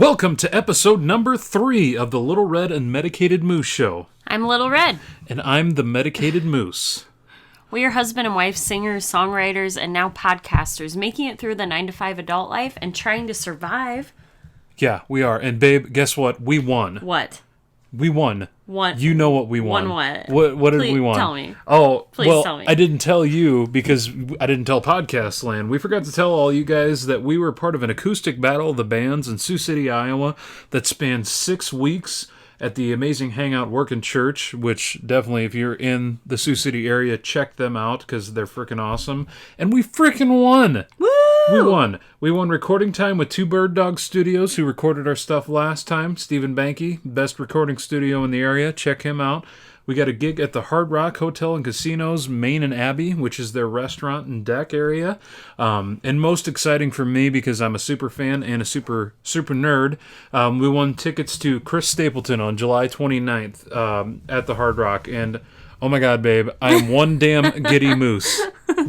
Welcome to episode number 3 of the Little Red and Medicated Moose Show. I'm Little Red. And I'm the Medicated Moose. We are husband and wife, singers, songwriters, and now podcasters, making it through the 9-to-5 adult life and trying to survive. Yeah, we are. And babe, guess what? We won. What? We won. What? You know what we won. Won what? What did we won? Tell me. Oh, Please well, tell me. I didn't tell you because I didn't tell Podcast Land. We forgot to tell all you guys that we were part of an acoustic battle of the bands in Sioux City, Iowa that spanned 6 weeks at the amazing Hangout Workin' Church, which definitely, if you're in the Sioux City area, check them out because they're freaking awesome. And we freaking won! Woo! We won. We won recording time with Two Bird Dog Studios, who recorded our stuff last time. Stephen Banky, best recording studio in the area. Check him out. We got a gig at the Hard Rock Hotel and Casinos, Main and Abbey, which is their restaurant and deck area. And most exciting for me, because I'm a super fan and a super nerd, we won tickets to Chris Stapleton on July 29th at the Hard Rock. And oh my God, babe, I am one damn giddy moose.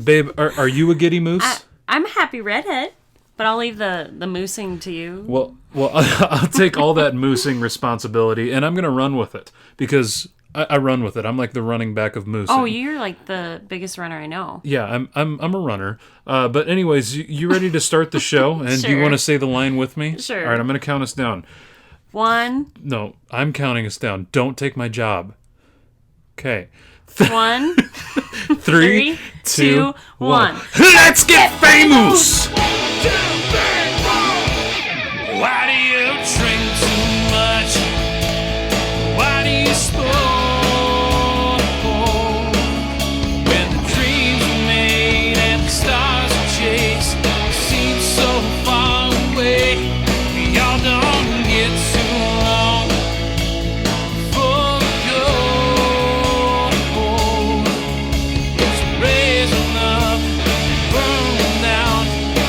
Babe, are you a giddy moose? I'm a happy redhead, but I'll leave the moosing to you. Well, I'll take all that moosing responsibility, and I'm going to run with it, because I run with it. I'm like the running back of moosing. Oh, you're like the biggest runner I know. Yeah, I'm a runner. But anyways, you ready to start the show? And Sure. Do you want to say the line with me? Sure. All right, I'm going to count us down. 1. No, I'm counting us down. Don't take my job. Okay. 1. 3, 2, 1. 1. Let's get famous! Why do you drink too much? Why do you spoil when the dreams are made and the stars are chased seem so far away? We all don't get too long before we go. It's raising up, burning down.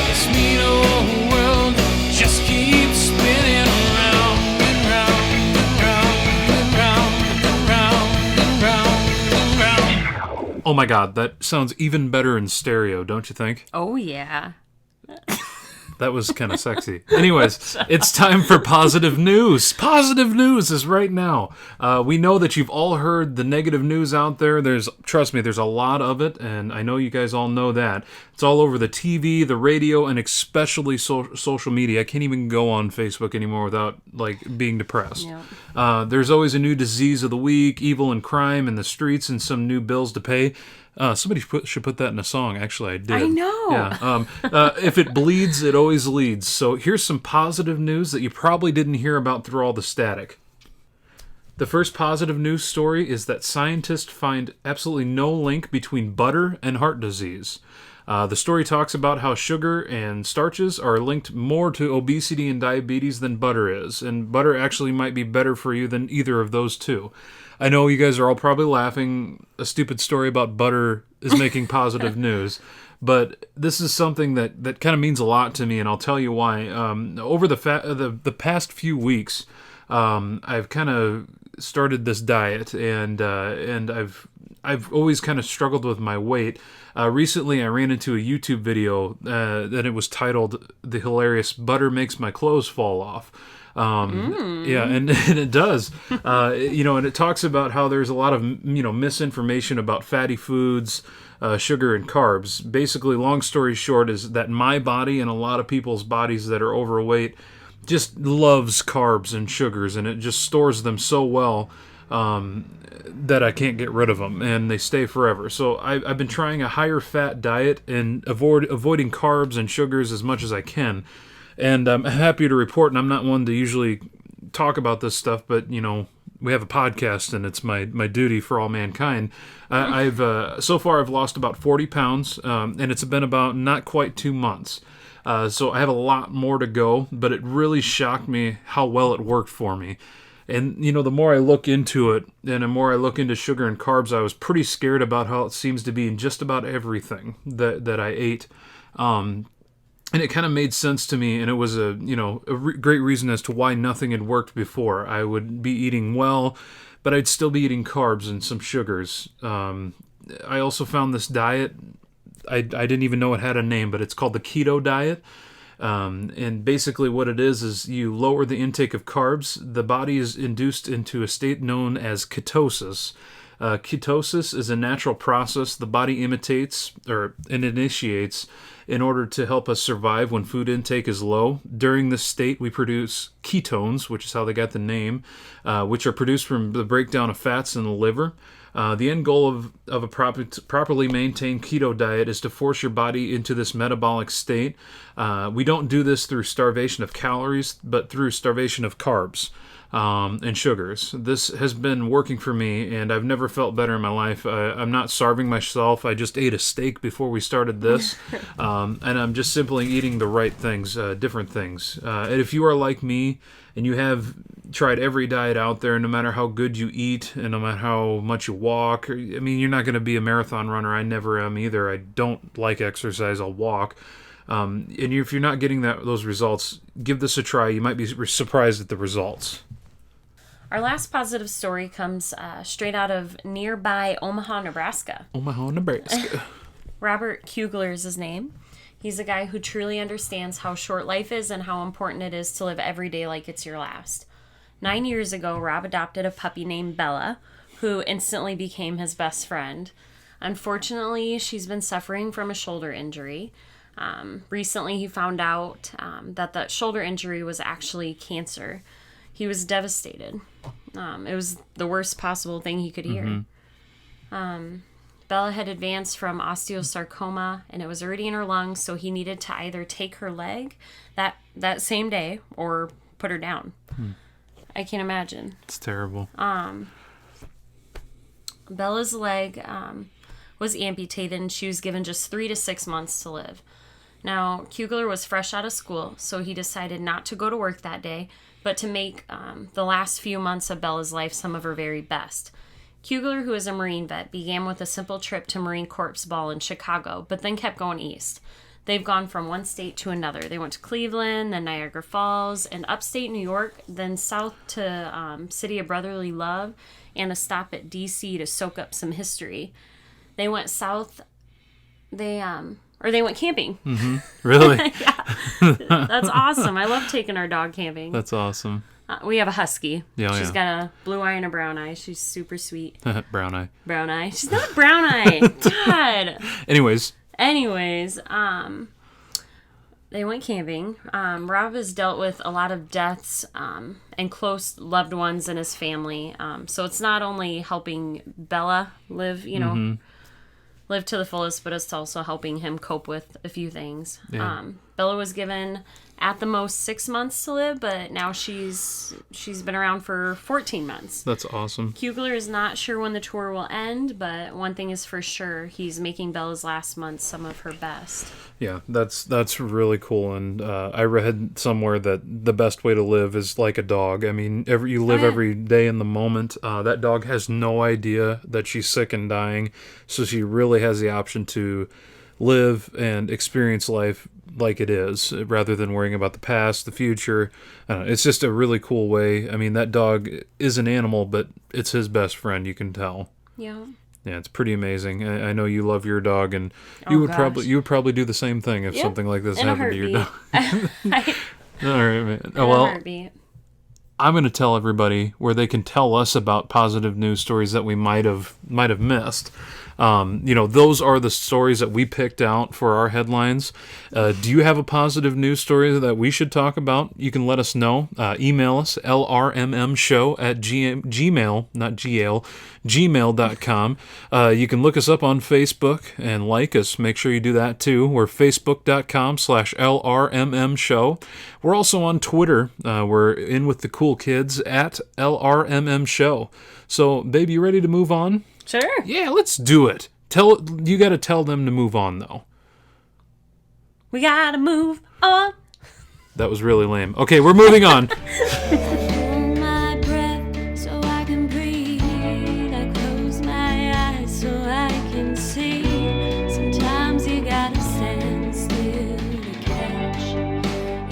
This mean old world just keeps spinning around and round and round and round and round and round and round. Oh my God, that sounds even better in stereo, don't you think? Oh, yeah. That was kind of sexy. Anyways, it's time for positive news. Positive news is right now. We know that you've all heard the negative news out there. Trust me, there's a lot of it, and I know you guys all know that. It's all over the TV, the radio, and especially social media. I can't even go on Facebook anymore without being depressed. Yep. There's always a new disease of the week, evil and crime in the streets, and some new bills to pay. Somebody should put that in a song. Actually, I did. I know. Yeah. If it bleeds, it always leads. So here's some positive news that you probably didn't hear about through all the static. The first positive news story is that scientists find absolutely no link between butter and heart disease. The story talks about how sugar and starches are linked more to obesity and diabetes than butter is, and butter actually might be better for you than either of those two. I know you guys are all probably laughing. A stupid story about butter is making positive news, but this is something that kind of means a lot to me, and I'll tell you why. Over the past few weeks, I've kind of started this diet, and I've always kind of struggled with my weight. Recently, I ran into a YouTube video that it was titled "The Hilarious Butter Makes My Clothes Fall Off." Yeah, and it does. And it talks about how there's a lot of misinformation about fatty foods, sugar, and carbs. Basically, long story short, is that my body and a lot of people's bodies that are overweight just loves carbs and sugars, and it just stores them so well that I can't get rid of them, and they stay forever. So I've been trying a higher fat diet and avoiding carbs and sugars as much as I can. And I'm happy to report, and I'm not one to usually talk about this stuff, but, we have a podcast, and it's my duty for all mankind. So far I've lost about 40 pounds, and it's been about not quite 2 months. So I have a lot more to go, but it really shocked me how well it worked for me. And, the more I look into it, and the more I look into sugar and carbs, I was pretty scared about how it seems to be in just about everything that I ate. And it kind of made sense to me, and it was a great reason as to why nothing had worked before. I would be eating well, but I'd still be eating carbs and some sugars. I also found this diet, I didn't even know it had a name, but it's called the keto diet. And basically what it is you lower the intake of carbs. The body is induced into a state known as ketosis. Ketosis is a natural process the body imitates and initiates in order to help us survive when food intake is low. During this state, we produce ketones, which is how they got the name, which are produced from the breakdown of fats in the liver. The end goal of a properly maintained keto diet is to force your body into this metabolic state. We don't do this through starvation of calories, but through starvation of carbs and sugars. This has been working for me, and I've never felt better in my life. I'm not starving myself. I just ate a steak before we started this, and I'm just simply eating the right things, different things. And if you are like me, and you have tried every diet out there, no matter how good you eat and no matter how much you walk, you're not going to be a marathon runner. I never am either. I don't like exercise. I'll walk. And if you're not getting those results, give this a try. You might be surprised at the results. Our last positive story comes straight out of nearby Omaha, Nebraska. Omaha, Nebraska. Robert Kugler is his name. He's a guy who truly understands how short life is and how important it is to live every day like it's your last. 9 years ago, Rob adopted a puppy named Bella, who instantly became his best friend. Unfortunately, she's been suffering from a shoulder injury. Recently, he found out that the shoulder injury was actually cancer. He was devastated. It was the worst possible thing he could hear. Bella had advanced from osteosarcoma, and it was already in her lungs, so he needed to either take her leg that same day or put her down. I can't imagine. It's terrible. Bella's leg was amputated, and she was given just 3 to 6 months to live. Now, Kugler was fresh out of school, so he decided not to go to work that day, but to make the last few months of Bella's life some of her very best. Kugler, who is a Marine vet, began with a simple trip to Marine Corps Ball in Chicago, but then kept going east. They've gone from one state to another. They went to Cleveland, then Niagara Falls, and upstate New York, then south to City of Brotherly Love, and a stop at D.C. to soak up some history. They went south. They went camping. Mm-hmm. Really? Yeah. That's awesome. I love taking our dog camping. That's awesome. We have a husky. She's Yeah. got a blue eye and a brown eye. She's super sweet. Brown eye. Brown eye. She's not a brown eye. God. Anyways, they went camping. Rob has dealt with a lot of deaths and close loved ones in his family. So it's not only helping Bella live, live to the fullest, but it's also helping him cope with a few things. Yeah. Bella was given at the most 6 months to live, but now she's been around for 14 months. That's awesome. Kugler is not sure when the tour will end, but one thing is for sure, he's making Bella's last months some of her best. Yeah, that's really cool. And I read somewhere that the best way to live is like a dog. You live every day in the moment. That dog has no idea that she's sick and dying, so she really has the option to live and experience life like it is, rather than worrying about the past, the future. It's just a really cool way. That dog is an animal, but it's his best friend, you can tell. Yeah. Yeah, it's pretty amazing. I know you love your dog, and you would probably do the same thing if something like this happened to your dog. All right, man. Heartbeat. I'm going to tell everybody where they can tell us about positive news stories that we might have missed. Those are the stories that we picked out for our headlines. Do you have a positive news story that we should talk about? You can let us know. Email us, lrmmshow@gmail.com. You can look us up on Facebook and like us. Make sure you do that too. We're facebook.com/lrmmshow. We're also on Twitter. We're in with the cool kids at lrmmshow. So, babe, you ready to move on? Sure. Yeah, let's do it. You got to tell them to move on, though. We gotta move on. That was really lame. Okay, we're moving on. Hold my breath so I can breathe. I close my eyes so I can see. Sometimes you gotta stand still to catch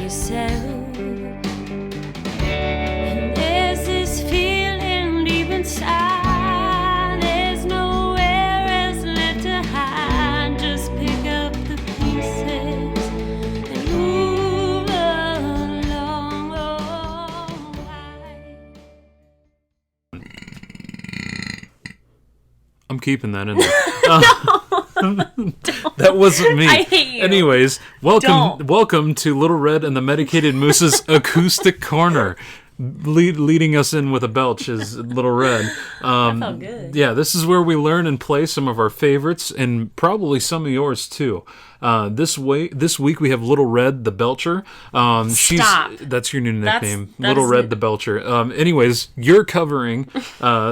yourself. And there's this feeling deep inside. There's nowhere else left to hide. Just pick up the pieces and move. I'm keeping that in there. That wasn't me. I hate you. Anyways, Don't. welcome to Little Red and the Medicated Moose's Acoustic Corner. Leading us in with a belch is Little Red. That felt good. Yeah, this is where we learn and play some of our favorites and probably some of yours too. This week we have Little Red the Belcher. Stop. That's your new nickname, That's Little Red the Belcher. Anyways, you're covering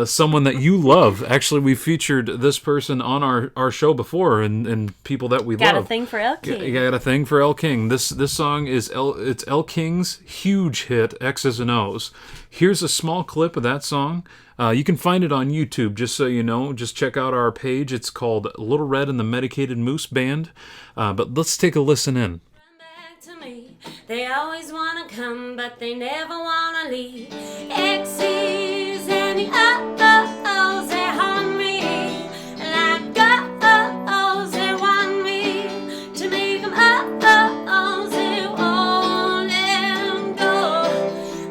someone that you love. Actually, we featured this person on our show before, and people that we Got love. a thing for Elle King. You got a thing for Elle King. This song is it's Elle King's huge hit, X's and O's. Here's a small clip of that song. You can find it on YouTube, just so you know. Just check out our page. It's called Little Red and the Medicated Moose Band. But let's take a listen in. Back to me. They always wanna come, but they never wanna leave. Exes and the oh-oh-ohs, they haunt me like oh-oh-ohs, they want me to make them oh-oh-ohs, they won't let 'em go.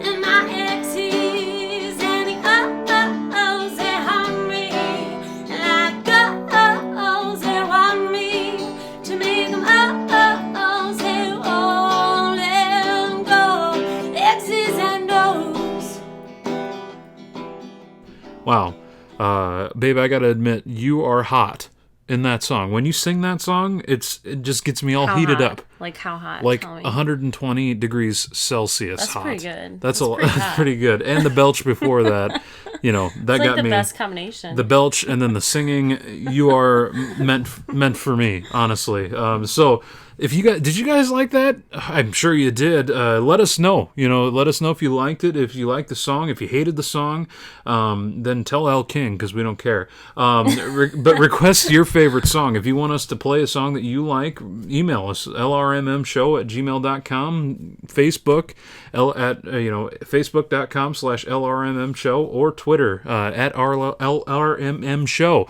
And my exes and the oh-oh-ohs, they haunt me like oh-oh-ohs, they want me to make them oh-oh-ohs, they won't let 'em go. Exes and O's. Wow. Babe, I gotta admit, you are hot in that song. When you sing that song, it just gets me all How heated hot? up. Like how hot? Like Tell me. 120 degrees Celsius That's hot. pretty good. That's That's pretty hot. pretty good. And the belch before that, that It's like got the me. best combination. The belch and then the singing, you are meant for me, honestly. So if you guys, did you guys like that? I'm sure you did. Let us know. Let us know if you liked it. If you liked the song, if you hated the song, then tell Elle King because we don't care. But request your favorite song. If you want us to play a song that you like, email us lrmmshow@gmail.com, Facebook at facebook.com/lrmmshow or Twitter at lrmshow.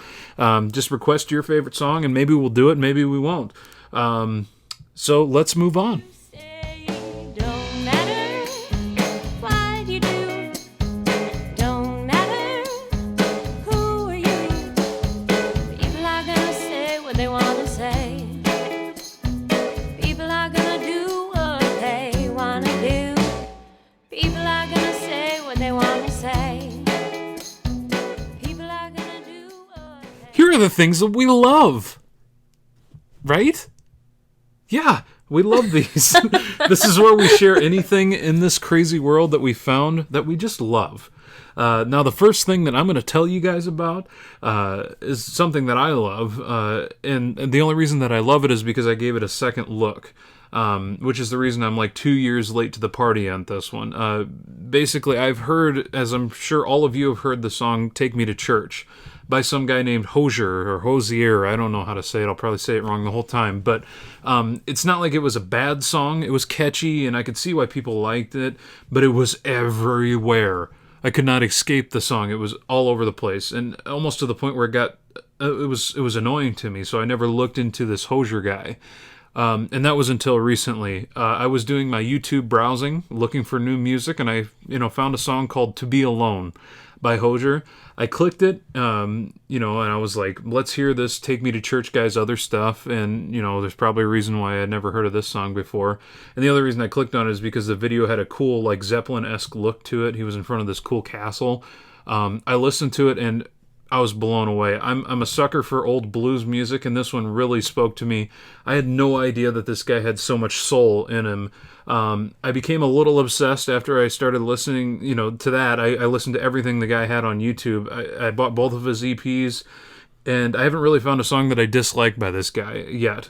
Just request your favorite song and maybe we'll do it, maybe we won't. So let's move on. Don't matter what you do. Don't matter who are you. People are gonna say what they want to say. People are gonna do what they want to do. People are gonna say what they want to say. People are gonna do what they... Here are the things that we love. Right? Yeah, we love these. This is where we share anything in this crazy world that we found that we just love. Now, the first thing that I'm going to tell you guys about is something that I love. And the only reason that I love it is because I gave it a second look. Which is the reason I'm like 2 years late to the party on this one. Basically, I've heard, as I'm sure all of you have heard, the song Take Me to Church by some guy named Hozier or Hozier. I don't know how to say it. I'll probably say it wrong the whole time. But it's not like it was a bad song. It was catchy, and I could see why people liked it. But it was everywhere. I could not escape the song. It was all over the place, and almost to the point where it was annoying to me. So I never looked into this Hozier guy. And that was until recently. I was doing my YouTube browsing, looking for new music, and I, found a song called "To Be Alone" by Hozier. I clicked it, and I was like, let's hear this Take Me to Church guy's other stuff. And, there's probably a reason why I'd never heard of this song before. And the other reason I clicked on it is because the video had a cool, like, Zeppelin-esque look to it. He was in front of this cool castle. I listened to it, and I was blown away. I'm a sucker for old blues music, and this one really spoke to me. I had no idea that this guy had so much soul in him. I became a little obsessed after I started listening, to that. I listened to everything the guy had on YouTube. I bought both of his EPs, and I haven't really found a song that I dislike by this guy yet.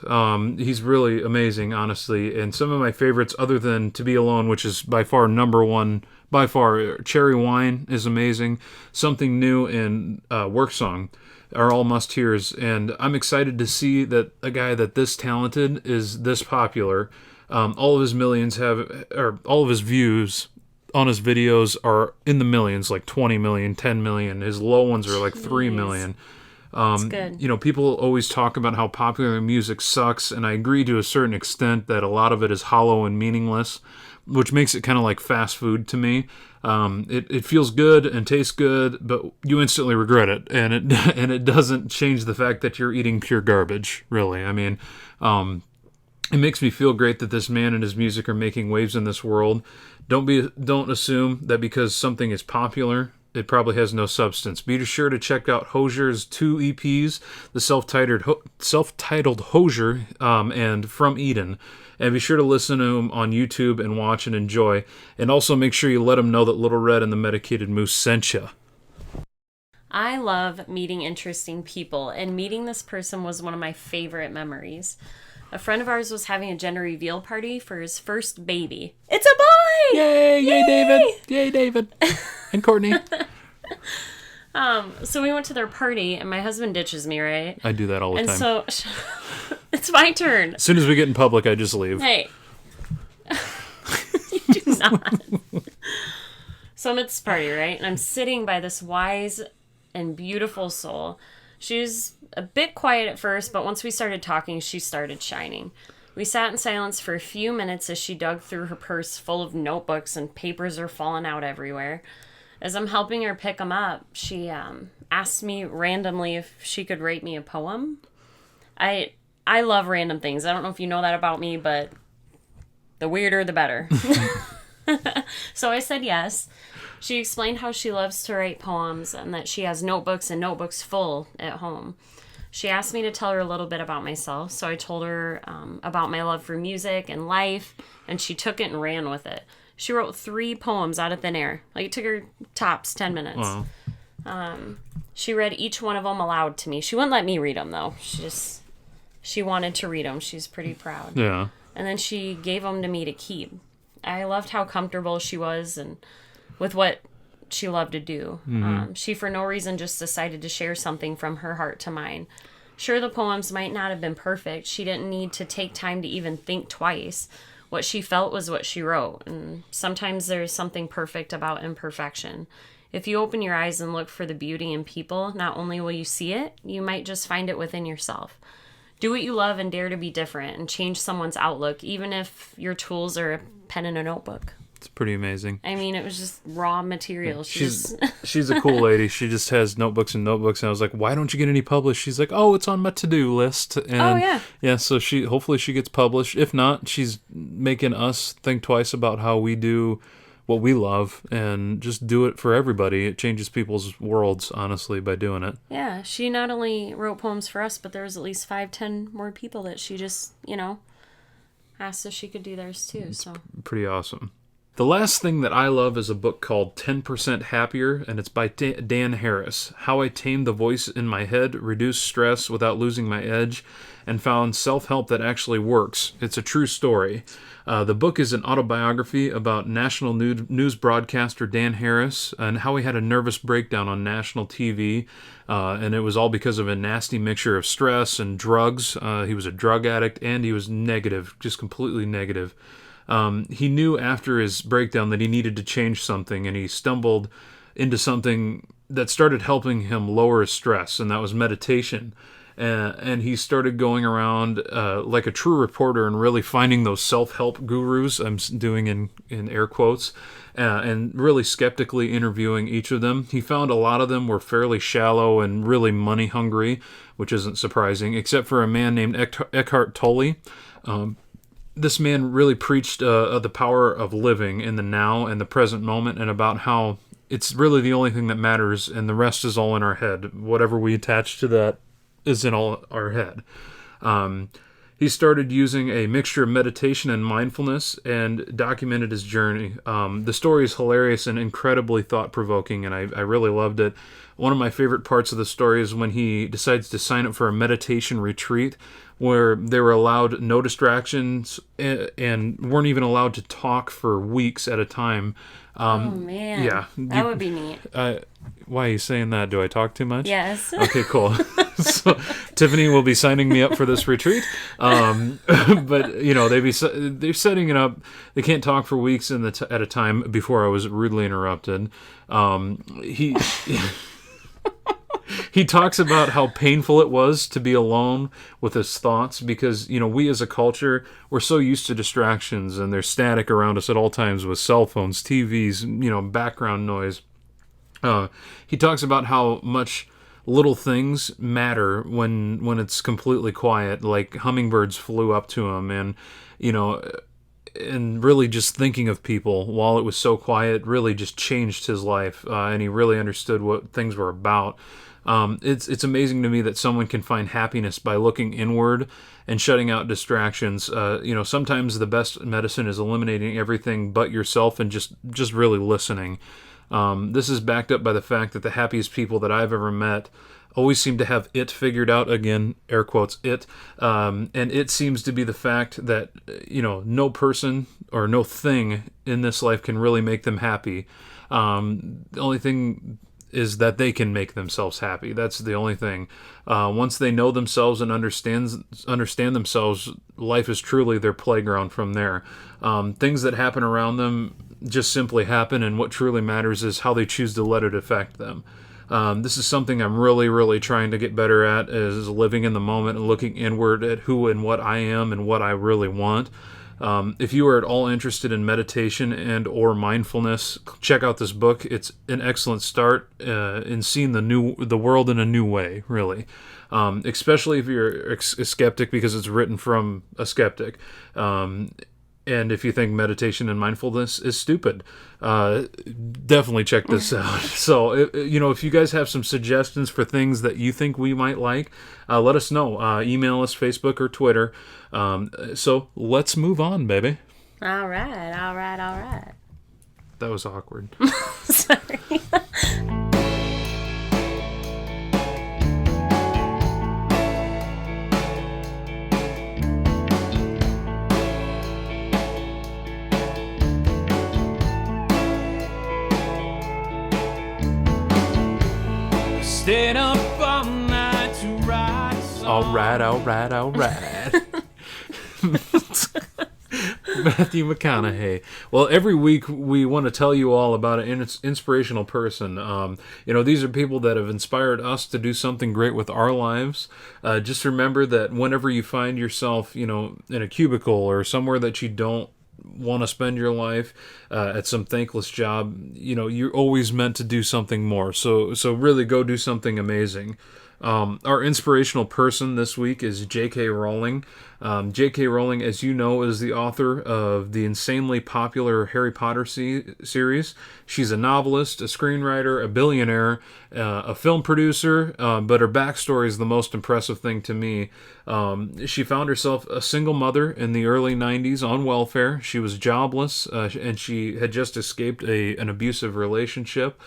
He's really amazing, honestly. And some of my favorites, other than To Be Alone, which is by far number one, by far, Cherry Wine is amazing. Something New and Work Song are all must-hears. And I'm excited to see that a guy that this talented is this popular. All of his all of his views on his videos are in the millions, like 20 million, 10 million. His low ones are like 3 million. That's good. People always talk about how popular music sucks, and I agree to a certain extent that a lot of it is hollow and meaningless. which makes it kind of like fast food to me. It feels good and tastes good, but you instantly regret it, and it doesn't change the fact that you're eating pure garbage, really. I mean, it makes me feel great that this man and his music are making waves in this world. Don't assume that because something is popular, it probably has no substance. Be sure to check out Hozier's 2 EPs, the self-titled Hozier and From Eden. And be sure to listen to him on YouTube and watch and enjoy. And also make sure you let him know that Little Red and the Medicated Moose sent you. I love meeting interesting people, and meeting this person was one of my favorite memories. A friend of ours was having a gender reveal party for his first baby. It's a boy! Yay! Yay, David! Yay, David! And Courtney. So we went to their party, and my husband ditches me, right? I do that all the And time. so it's my turn. As soon as we get in public, I just leave. Hey. You do not. So I'm at this party, right? And I'm sitting by this wise and beautiful soul. She was a bit quiet at first, but once we started talking, she started shining. We sat in silence for a few minutes as she dug through her purse full of notebooks and papers are falling out everywhere. As I'm helping her pick them up, she asked me randomly if she could write me a poem. I love random things. I don't know if you know that about me, but the weirder, the better. So I said yes. She explained how she loves to write poems and that she has notebooks and notebooks full at home. She asked me to tell her a little bit about myself, so I told her about my love for music and life, and she took it and ran with it. She wrote 3 poems out of thin air. Like, it took her tops 10 minutes. Wow. She read each one of them aloud to me. She wouldn't let me read them, though. She wanted to read them. She's pretty proud. Yeah. And then she gave them to me to keep. I loved how comfortable she was and with what she loved to do. She, for no reason, just decided to share something from her heart to mine. Sure, the poems might not have been perfect. She didn't need to take time to even think twice. What she felt was what she wrote. And sometimes there's something perfect about imperfection. If you open your eyes and look for the beauty in people, not only will you see it, you might just find it within yourself. Do what you love and dare to be different and change someone's outlook, even if your tools are a pen and a notebook. It's pretty amazing. I mean, it was just raw material. She's a cool lady. She just has notebooks and notebooks. And I was like, why don't you get any published? She's like, oh, it's on my to-do list. And Oh, yeah. Yeah, so hopefully she gets published. If not, she's making us think twice about how we do what we love and just do it for everybody. It changes people's worlds, honestly, by doing it. Yeah, she not only wrote poems for us, but there was at least 5-10 more people that she just, asked if she could do theirs too. So Pretty awesome. The last thing that I love is a book called 10% Happier, and it's by Dan Harris. How I Tamed the Voice in My Head, Reduced Stress Without Losing My Edge, and Found Self-Help That Actually Works. It's a true story. The book is an autobiography about national news broadcaster Dan Harris and how he had a nervous breakdown on national TV, and it was all because of a nasty mixture of stress and drugs. He was a drug addict, and he was negative, just completely negative. He knew after his breakdown that he needed to change something, and he stumbled into something that started helping him lower his stress, and that was meditation. And he started going around like a true reporter and really finding those self-help gurus, I'm doing in air quotes, and really skeptically interviewing each of them. He found a lot of them were fairly shallow and really money-hungry, which isn't surprising, except for a man named Eckhart Tolle. This man really preached the power of living in the now and the present moment, and about how it's really the only thing that matters, and the rest is all in our head. Whatever we attach to that is in all our head. He started using a mixture of meditation and mindfulness and documented his journey. The story is hilarious and incredibly thought-provoking, and I really loved it. One of my favorite parts of the story is when he decides to sign up for a meditation retreat where they were allowed no distractions and weren't even allowed to talk for weeks at a time. oh man, yeah, that would be neat. Why are you saying that? Do I talk too much? Yes. Okay, cool. So Tiffany will be signing me up for this retreat. But they're setting it up. They can't talk for weeks at a time before I was rudely interrupted. He talks about how painful it was to be alone with his thoughts because, we as a culture, we're so used to distractions and there's static around us at all times with cell phones, TVs, background noise. He talks about how much little things matter when it's completely quiet, like hummingbirds flew up to him and really just thinking of people while it was so quiet really just changed his life, and he really understood what things were about. It's amazing to me that someone can find happiness by looking inward and shutting out distractions. Sometimes the best medicine is eliminating everything but yourself and just really listening. This is backed up by the fact that the happiest people that I've ever met always seem to have it figured out, again, air quotes, it. And it seems to be the fact that, no person or no thing in this life can really make them happy. The only thing is that they can make themselves happy. That's the only thing. Once they know themselves and understand themselves, life is truly their playground from there. Things that happen around them just simply happen, and what truly matters is how they choose to let it affect them. This is something I'm really, really trying to get better at, is living in the moment and looking inward at who and what I am and what I really want. If you are at all interested in meditation and or mindfulness, check out this book. It's an excellent start in seeing the world in a new way, really. Especially if you're a skeptic, because it's written from a skeptic. And if you think meditation and mindfulness is stupid, definitely check this out. So, if you guys have some suggestions for things that you think we might like, let us know. Email us, Facebook or Twitter. So let's move on, baby. All right. That was awkward. Sorry. Stayed up all night to write a song. All right. Matthew McConaughey. Well, every week we want to tell you all about an inspirational person. These are people that have inspired us to do something great with our lives. Just remember that whenever you find yourself, in a cubicle or somewhere that you don't want to spend your life at some thankless job, you're always meant to do something more. So really go do something amazing. Our inspirational person this week is J.K. Rowling. J.K. Rowling, as you know, is the author of the insanely popular Harry Potter series. She's a novelist, a screenwriter, a billionaire, a film producer, but her backstory is the most impressive thing to me. She found herself a single mother in the early 90s on welfare. She was jobless, and she had just escaped an abusive relationship.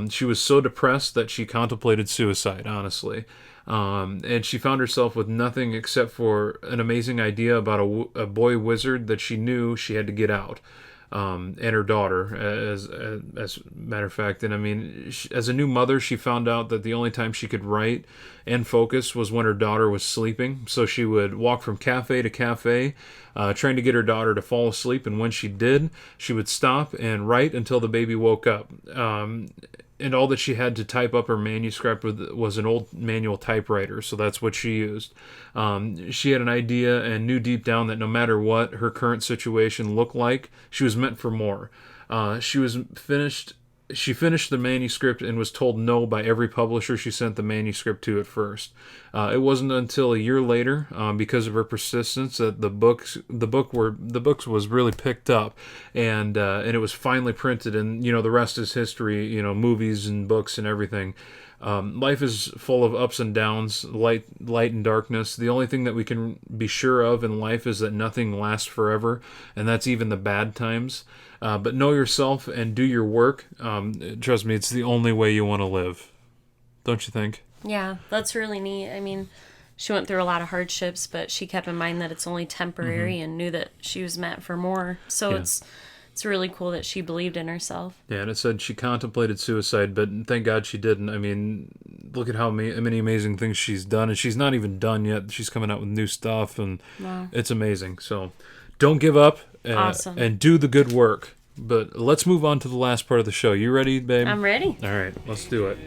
She was so depressed that she contemplated suicide, honestly. And she found herself with nothing except for an amazing idea about a boy wizard that she knew she had to get out. And her daughter, as a matter of fact. And I mean, as a new mother, she found out that the only time she could write and focus was when her daughter was sleeping. So she would walk from cafe to cafe, trying to get her daughter to fall asleep. And when she did, she would stop and write until the baby woke up. And all that she had to type up her manuscript was an old manual typewriter, so that's what she used. She had an idea and knew deep down that no matter what her current situation looked like, she was meant for more. She finished the manuscript and was told no by every publisher she sent the manuscript to at first. It wasn't until a year later, because of her persistence, that the books was really picked up, and it was finally printed. And the rest is history. Movies and books and everything. Life is full of ups and downs, light and darkness. The only thing that we can be sure of in life is that nothing lasts forever, and that's even the bad times. But know yourself and do your work. Trust me, it's the only way you want to live. Don't you think? Yeah, that's really neat. I mean, she went through a lot of hardships, but she kept in mind that it's only temporary and knew that she was meant for more. So it's really cool that she believed in herself. Yeah, and it said she contemplated suicide, but thank God she didn't. I mean, look at how many amazing things she's done, and she's not even done yet. She's coming out with new stuff, and It's amazing. So don't give up, Awesome. And do the good work. But let's move on to the last part of the show. You ready, babe? I'm ready. All right, let's do it.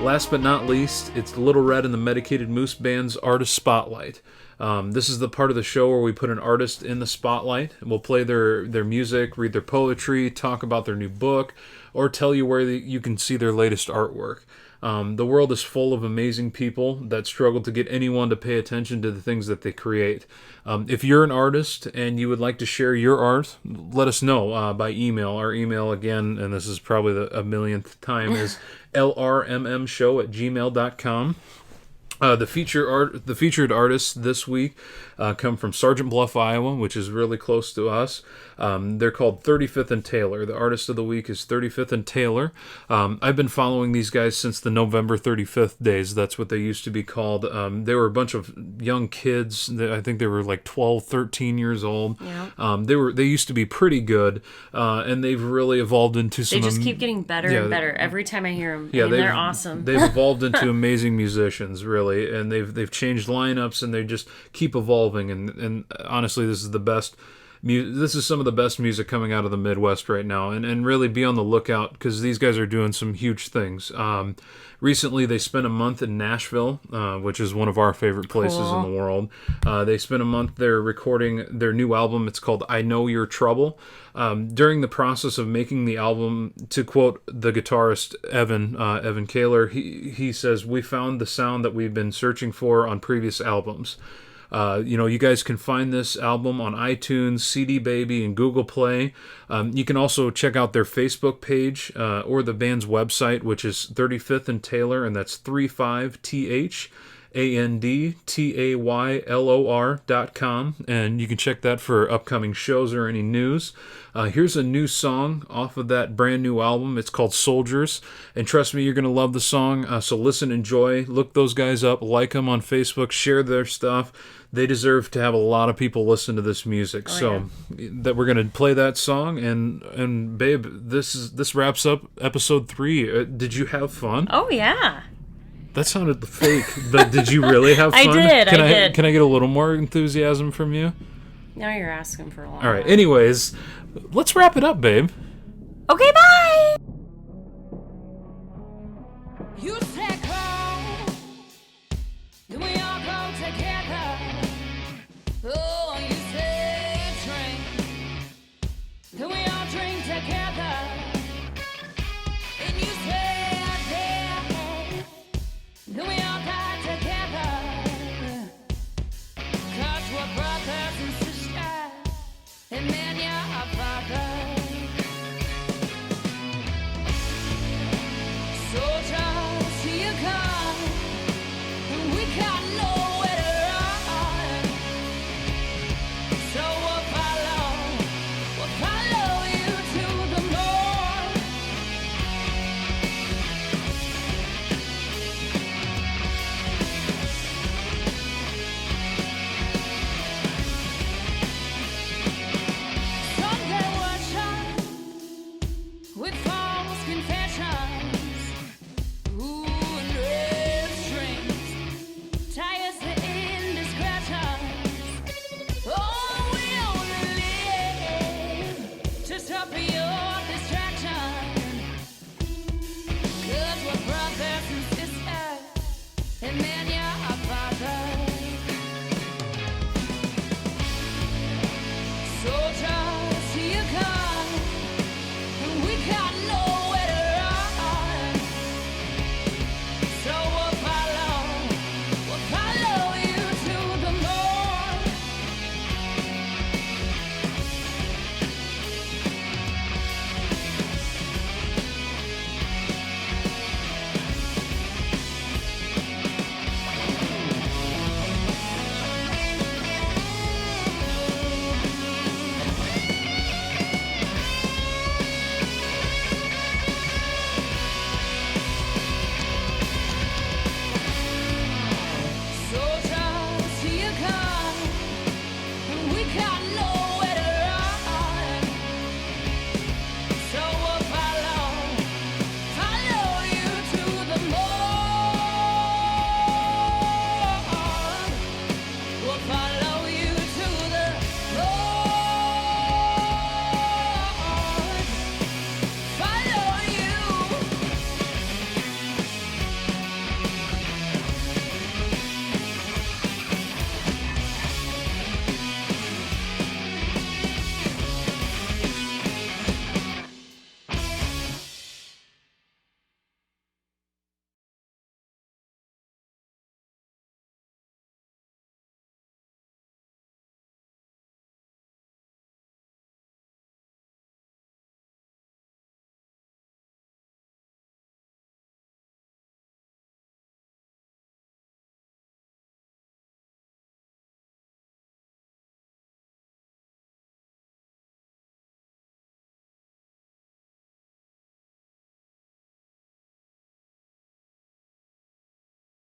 Last but not least, it's Little Red and the Medicated Moose Band's Artist Spotlight. This is the part of the show where we put an artist in the spotlight, and we'll play their music, read their poetry, talk about their new book, or tell you where you can see their latest artwork. The world is full of amazing people that struggle to get anyone to pay attention to the things that they create. If you're an artist and you would like to share your art, let us know by email. Our email, again, and this is probably a millionth time, is lrmshow@gmail.com. The featured artists this week come from Sergeant Bluff, Iowa, which is really close to us. They're called 35th and Taylor. The artist of the week is 35th and Taylor. I've been following these guys since the November 35th days. That's what they used to be called. They were a bunch of young kids. I think they were like 12, 13 years old. Yeah. They used to be pretty good, and they've really evolved into some... They just keep getting better and better every time I hear them. Yeah, they're awesome. They've evolved into amazing musicians, really, and they've changed lineups, and they just keep evolving. And honestly, this is the best. This is some of the best music coming out of the Midwest right now, and really be on the lookout because these guys are doing some huge things. Recently, they spent a month in Nashville, which is one of our favorite places in the world. They spent a month there recording their new album. It's called I Know Your Trouble. During the process of making the album, to quote the guitarist Evan Kaler, he says, "We found the sound that we've been searching for on previous albums." You guys can find this album on iTunes, CD Baby, and Google Play. You can also check out their Facebook page or the band's website, which is 35th and Taylor, and that's 35THANDTAYLOR.com, and you can check that for upcoming shows or any news. Here's a new song off of that brand new album. It's called Soldiers, and trust me, you're going to love the song, so listen, enjoy, look those guys up, like them on Facebook, share their stuff. They deserve to have a lot of people listen to this music. That we're going to play that song, and babe, this wraps up episode 3. Did you have fun? Oh, yeah. That sounded fake, but did you really have fun? I did. Can I get a little more enthusiasm from you? Now you're asking for a lot. All right. Anyways, let's wrap it up, babe. Okay, bye!